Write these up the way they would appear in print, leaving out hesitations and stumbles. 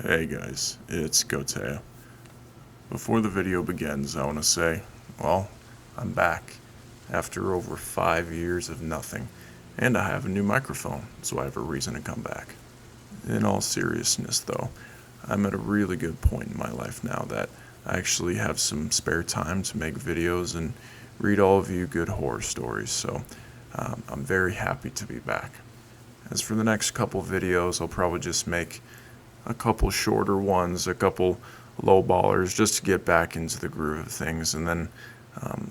Hey guys, it's Goteo. Before the video begins, I want to say, I'm back after over 5 years of nothing, and I have a new microphone, so I have a reason to come back. In all seriousness though, I'm at a really good point in my life now that I actually have some spare time to make videos and read all of you good horror stories, so I'm very happy to be back. As for the next couple videos, I'll probably just make a couple shorter ones, a couple low ballers, just to get back into the groove of things, and then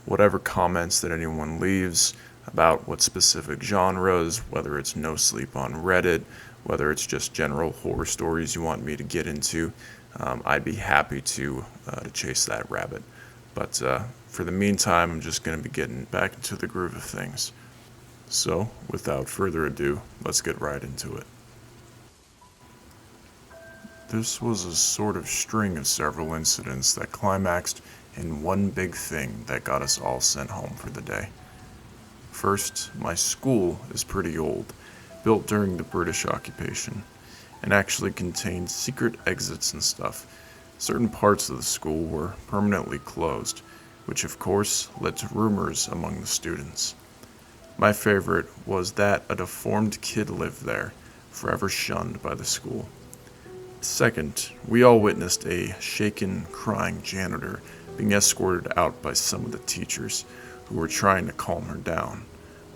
whatever comments that anyone leaves about what specific genres, whether it's no sleep on Reddit, whether it's just general horror stories you want me to get into, I'd be happy to chase that rabbit. But for the meantime, I'm just going to be getting back into the groove of things. So, without further ado, let's get right into it. This was a sort of string of several incidents that climaxed in one big thing that got us all sent home for the day. First, my school is pretty old, built during the British occupation, and actually contained secret exits and stuff. Certain parts of the school were permanently closed, which of course led to rumors among the students. My favorite was that a deformed kid lived there, forever shunned by the school. Second, we all witnessed a shaken, crying janitor being escorted out by some of the teachers who were trying to calm her down,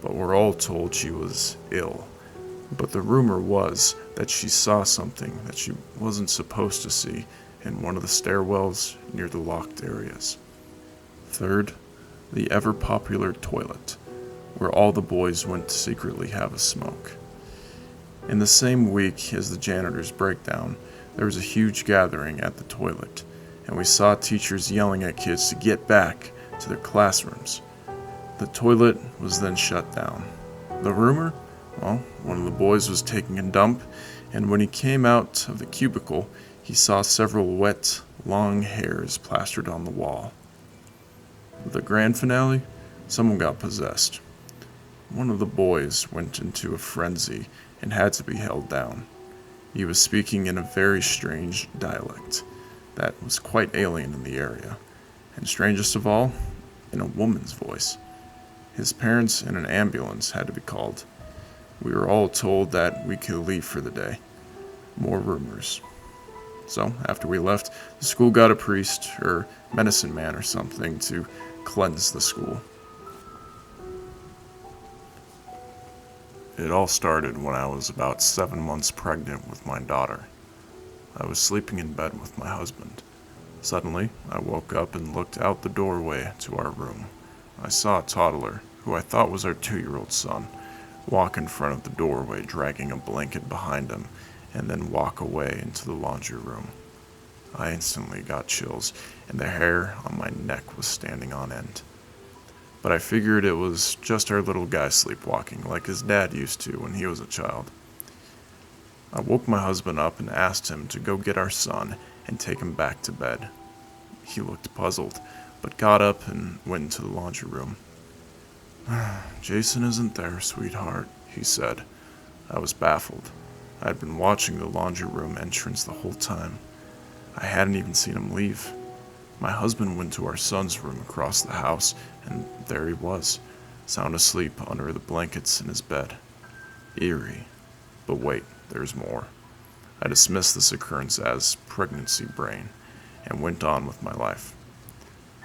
but were all told she was ill. But the rumor was that she saw something that she wasn't supposed to see in one of the stairwells near the locked areas. Third, the ever-popular toilet, where all the boys went to secretly have a smoke. In the same week as the janitor's breakdown, there was a huge gathering at the toilet, and we saw teachers yelling at kids to get back to their classrooms. The toilet was then shut down. The rumor? One of the boys was taking a dump, and when he came out of the cubicle, he saw several wet, long hairs plastered on the wall. The grand finale? Someone got possessed. One of the boys went into a frenzy and had to be held down. He was speaking in a very strange dialect that was quite alien in the area, and strangest of all, in a woman's voice. His parents and an ambulance had to be called. We were all told that we could leave for the day. More rumors. So, after we left, the school got a priest, or medicine man or something, to cleanse the school. It all started when I was about 7 months pregnant with my daughter. I was sleeping in bed with my husband. Suddenly, I woke up and looked out the doorway to our room. I saw a toddler, who I thought was our 2-year-old son, walk in front of the doorway dragging a blanket behind him, and then walk away into the laundry room. I instantly got chills, and the hair on my neck was standing on end. But I figured it was just our little guy sleepwalking like his dad used to when he was a child. I woke my husband up and asked him to go get our son and take him back to bed. He looked puzzled, but got up and went into the laundry room. "Jason isn't there, sweetheart," he said. I was baffled. I had been watching the laundry room entrance the whole time. I hadn't even seen him leave. My husband went to our son's room across the house, and there he was, sound asleep under the blankets in his bed. Eerie. But wait, there's more. I dismissed this occurrence as pregnancy brain, and went on with my life.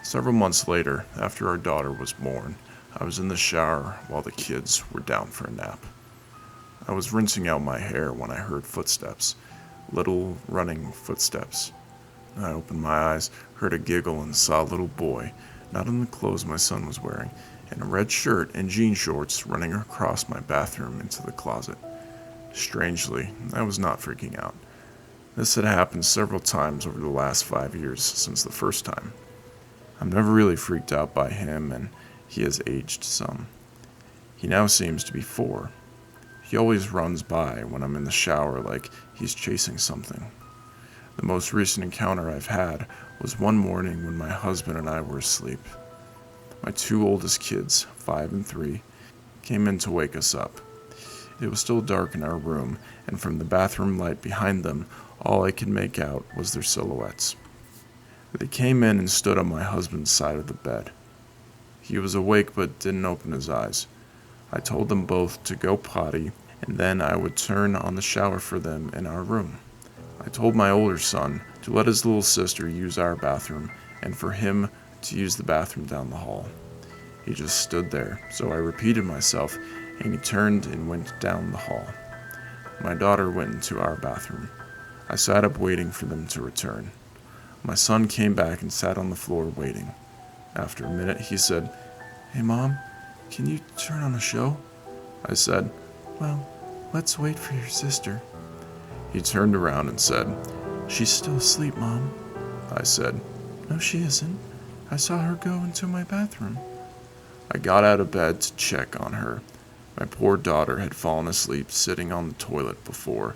Several months later, after our daughter was born, I was in the shower while the kids were down for a nap. I was rinsing out my hair when I heard footsteps, little running footsteps. I opened my eyes, heard a giggle, and saw a little boy, not in the clothes my son was wearing, in a red shirt and jean shorts running across my bathroom into the closet. Strangely, I was not freaking out. This had happened several times over the last 5 years since the first time. I'm never really freaked out by him, and he has aged some. He now seems to be 4. He always runs by when I'm in the shower like he's chasing something. The most recent encounter I've had was one morning when my husband and I were asleep. My 2 oldest kids, 5 and 3, came in to wake us up. It was still dark in our room, and from the bathroom light behind them, All I could make out was their silhouettes. They came in and stood on my husband's side of the bed. He was awake but didn't open his eyes. I told them both to go potty, and then I would turn on the shower for them in our room. I told my older son to let his little sister use our bathroom, and for him to use the bathroom down the hall. He just stood there, so I repeated myself, and he turned and went down the hall. My daughter went into our bathroom. I sat up waiting for them to return. My son came back and sat on the floor waiting. After a minute, he said, "Hey, Mom, can you turn on a show?" I said, "Well, let's wait for your sister." He turned around and said, "She's still asleep, Mom." I said, "No, she isn't. I saw her go into my bathroom." I got out of bed to check on her. My poor daughter had fallen asleep sitting on the toilet before,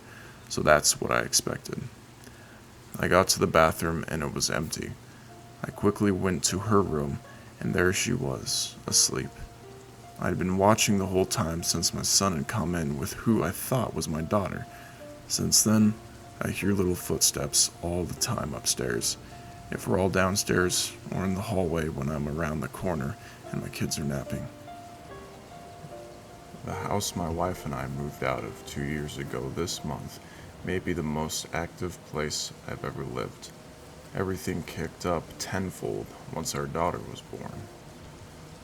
so that's what I expected. I got to the bathroom and it was empty. I quickly went to her room, and there she was, asleep. I had been watching the whole time since my son had come in with who I thought was my daughter. Since then, I hear little footsteps all the time upstairs. If we're all downstairs or in the hallway when I'm around the corner and my kids are napping. The house my wife and I moved out of 2 years ago this month may be the most active place I've ever lived. Everything kicked up tenfold once our daughter was born.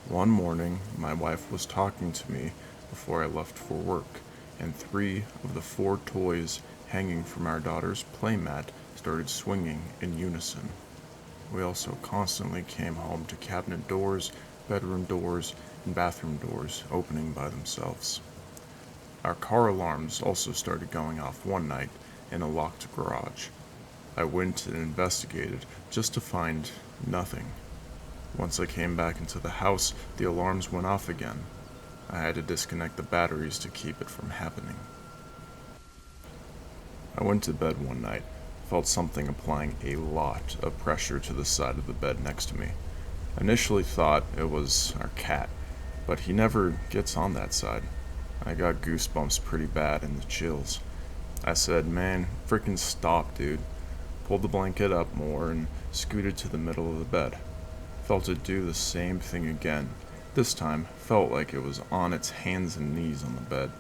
One morning, my wife was talking to me before I left for work, and 3 of the 4 toys hanging from our daughter's playmat started swinging in unison. We also constantly came home to cabinet doors, bedroom doors, and bathroom doors opening by themselves. Our car alarms also started going off one night in a locked garage. I went and investigated just to find nothing. Once I came back into the house, the alarms went off again. I had to disconnect the batteries to keep it from happening. I went to bed one night, felt something applying a lot of pressure to the side of the bed next to me. I initially thought it was our cat, but he never gets on that side. I got goosebumps pretty bad and the chills. I said, "Man, freaking stop, dude." Pulled the blanket up more and scooted to the middle of the bed. Felt it do the same thing again. This time, felt like it was on its hands and knees on the bed.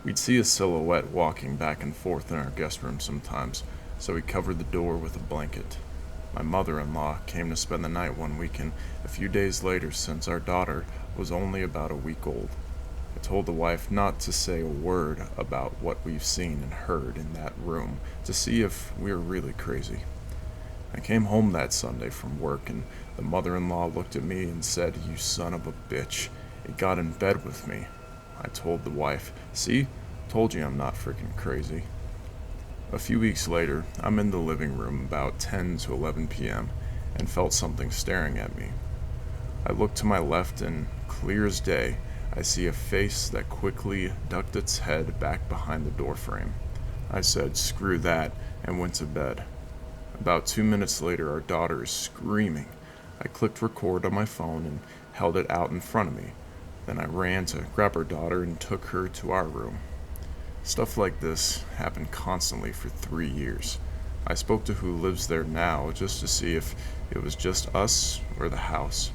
We'd see a silhouette walking back and forth in our guest room sometimes, so we covered the door with a blanket. My mother-in-law came to spend the night one weekend a few days later since our daughter was only about a week old. I told the wife not to say a word about what we've seen and heard in that room to see if we were really crazy. I came home that Sunday from work and the mother-in-law looked at me and said, "You son of a bitch, it got in bed with me." I told the wife, "See, told you I'm not freaking crazy." A few weeks later, I'm in the living room about 10 to 11 p.m. and felt something staring at me. I looked to my left and, clear as day, I see a face that quickly ducked its head back behind the doorframe. I said, "Screw that," and went to bed. About 2 minutes later, our daughter is screaming. I clicked record on my phone and held it out in front of me. Then I ran to grab our daughter and took her to our room. Stuff like this happened constantly for 3 years. I spoke to who lives there now just to see if it was just us or the house.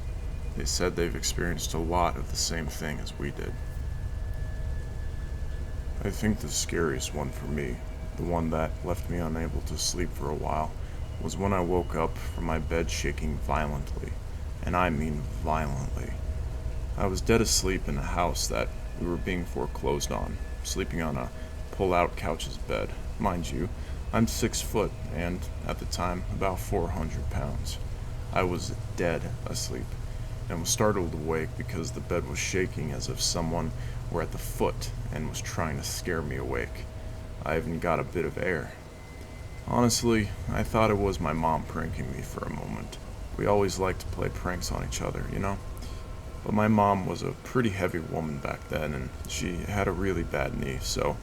They said they've experienced a lot of the same thing as we did. I think the scariest one for me, the one that left me unable to sleep for a while, was when I woke up from my bed shaking violently, and I mean violently. I was dead asleep in a house that we were being foreclosed on, sleeping on a pull-out couch's bed. Mind you, I'm 6 foot and, at the time, about 400 pounds. I was dead asleep and was startled awake because the bed was shaking as if someone were at the foot and was trying to scare me awake. I even got a bit of air. Honestly, I thought it was my mom pranking me for a moment. We always liked to play pranks on each other, you know? But my mom was a pretty heavy woman back then, and she had a really bad knee, so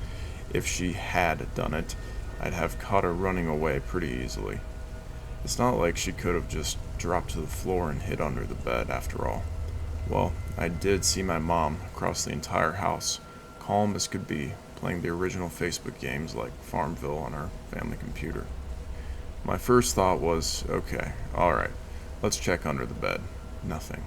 if she had done it, I'd have caught her running away pretty easily. It's not like she could have just dropped to the floor and hid under the bed, after all. Well, I did see my mom across the entire house, calm as could be, playing the original Facebook games like Farmville on our family computer. My first thought was, okay, alright, let's check under the bed. Nothing.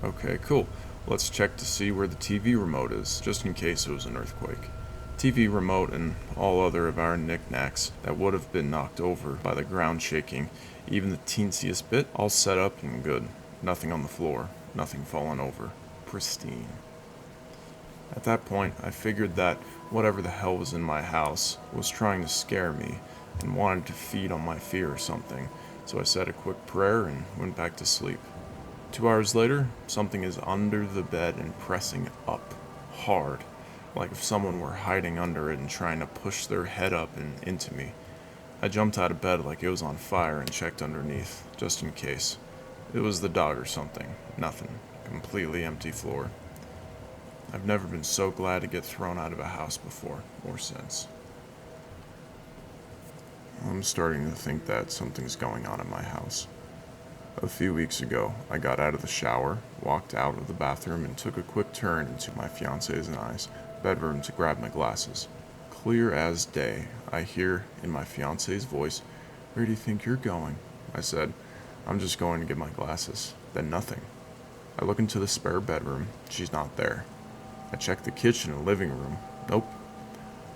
Okay, cool. Let's check to see where the TV remote is, just in case it was an earthquake. TV remote and all other of our knickknacks that would have been knocked over by the ground shaking, even the teensiest bit, all set up and good. Nothing on the floor, nothing fallen over. Pristine. At that point, I figured that whatever the hell was in my house was trying to scare me and wanted to feed on my fear or something, so I said a quick prayer and went back to sleep. 2 hours later, something is under the bed and pressing up, hard, like if someone were hiding under it and trying to push their head up and into me. I jumped out of bed like it was on fire and checked underneath, just in case. It was the dog or something. Nothing. Completely empty floor. I've never been so glad to get thrown out of a house before, or since. I'm starting to think that something's going on in my house. A few weeks ago, I got out of the shower, walked out of the bathroom, and took a quick turn into my fiance's and I's bedroom to grab my glasses. Clear as day, I hear in my fiance's voice, "Where do you think you're going?" I said, "I'm just going to get my glasses." Then nothing. I look into the spare bedroom. She's not there. I check the kitchen and living room. Nope.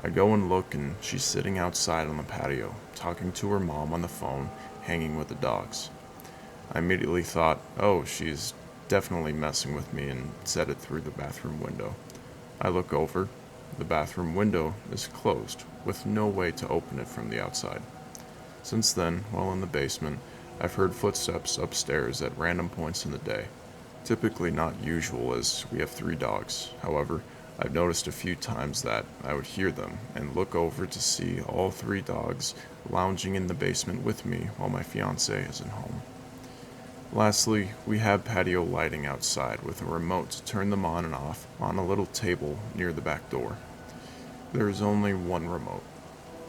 I go and look, and she's sitting outside on the patio, talking to her mom on the phone, hanging with the dogs. I immediately thought, oh, she's definitely messing with me, and said it through the bathroom window. I look over. The bathroom window is closed, with no way to open it from the outside. Since then, while in the basement, I've heard footsteps upstairs at random points in the day. Typically not usual, as we have 3 dogs. However, I've noticed a few times that I would hear them and look over to see all 3 dogs lounging in the basement with me while my fiancé isn't home. Lastly, we have patio lighting outside with a remote to turn them on and off on a little table near the back door. There is only one remote.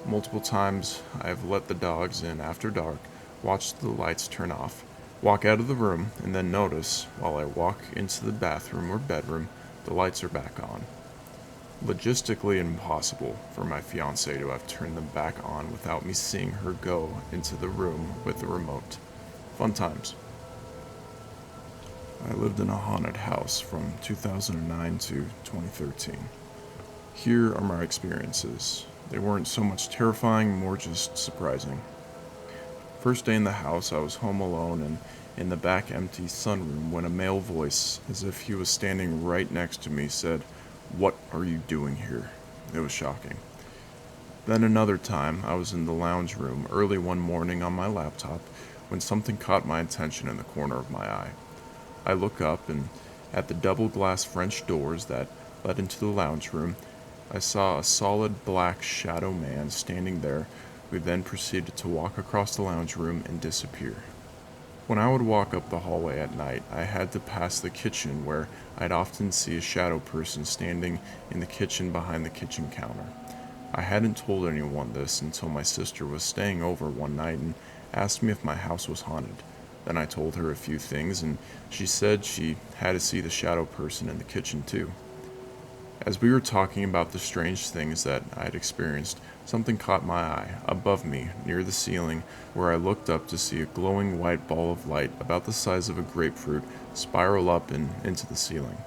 Multiple times I have let the dogs in after dark, watched the lights turn off, walk out of the room, and then notice, while I walk into the bathroom or bedroom, the lights are back on. Logistically impossible for my fiancée to have turned them back on without me seeing her go into the room with the remote. Fun times. I lived in a haunted house from 2009 to 2013. Here are my experiences. They weren't so much terrifying, more just surprising. First day in the house, I was home alone and in the back empty sunroom when a male voice, as if he was standing right next to me, said, "What are you doing here?" It was shocking. Then another time, I was in the lounge room early one morning on my laptop when something caught my attention in the corner of my eye. I look up, and at the double glass French doors that led into the lounge room, I saw a solid black shadow man standing there, who then proceeded to walk across the lounge room and disappear. When I would walk up the hallway at night, I had to pass the kitchen where I'd often see a shadow person standing in the kitchen behind the kitchen counter. I hadn't told anyone this until my sister was staying over one night and asked me if my house was haunted. Then I told her a few things, and she said she had to see the shadow person in the kitchen too. As we were talking about the strange things that I had experienced, something caught my eye, above me, near the ceiling, where I looked up to see a glowing white ball of light about the size of a grapefruit spiral up and into the ceiling.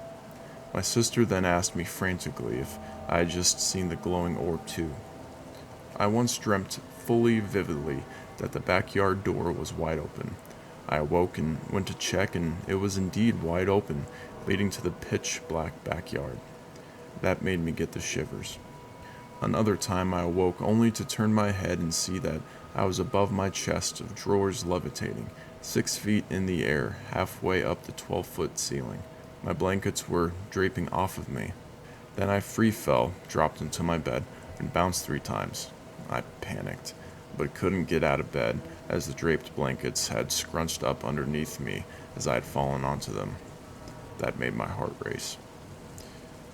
My sister then asked me frantically if I had just seen the glowing orb too. I once dreamt fully vividly that the backyard door was wide open. I awoke and went to check, and it was indeed wide open, leading to the pitch-black backyard. That made me get the shivers. Another time I awoke only to turn my head and see that I was above my chest of drawers levitating, 6 feet in the air, halfway up the 12-foot ceiling. My blankets were draping off of me. Then I free fell, dropped into my bed, and bounced 3 times. I panicked, but couldn't get out of bed, as the draped blankets had scrunched up underneath me as I had fallen onto them. That made my heart race.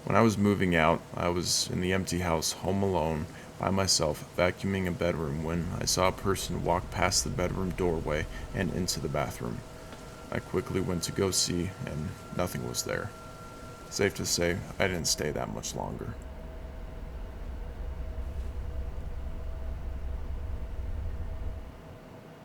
When I was moving out, I was in the empty house, home alone, by myself, vacuuming a bedroom when I saw a person walk past the bedroom doorway and into the bathroom. I quickly went to go see, and nothing was there. Safe to say, I didn't stay that much longer.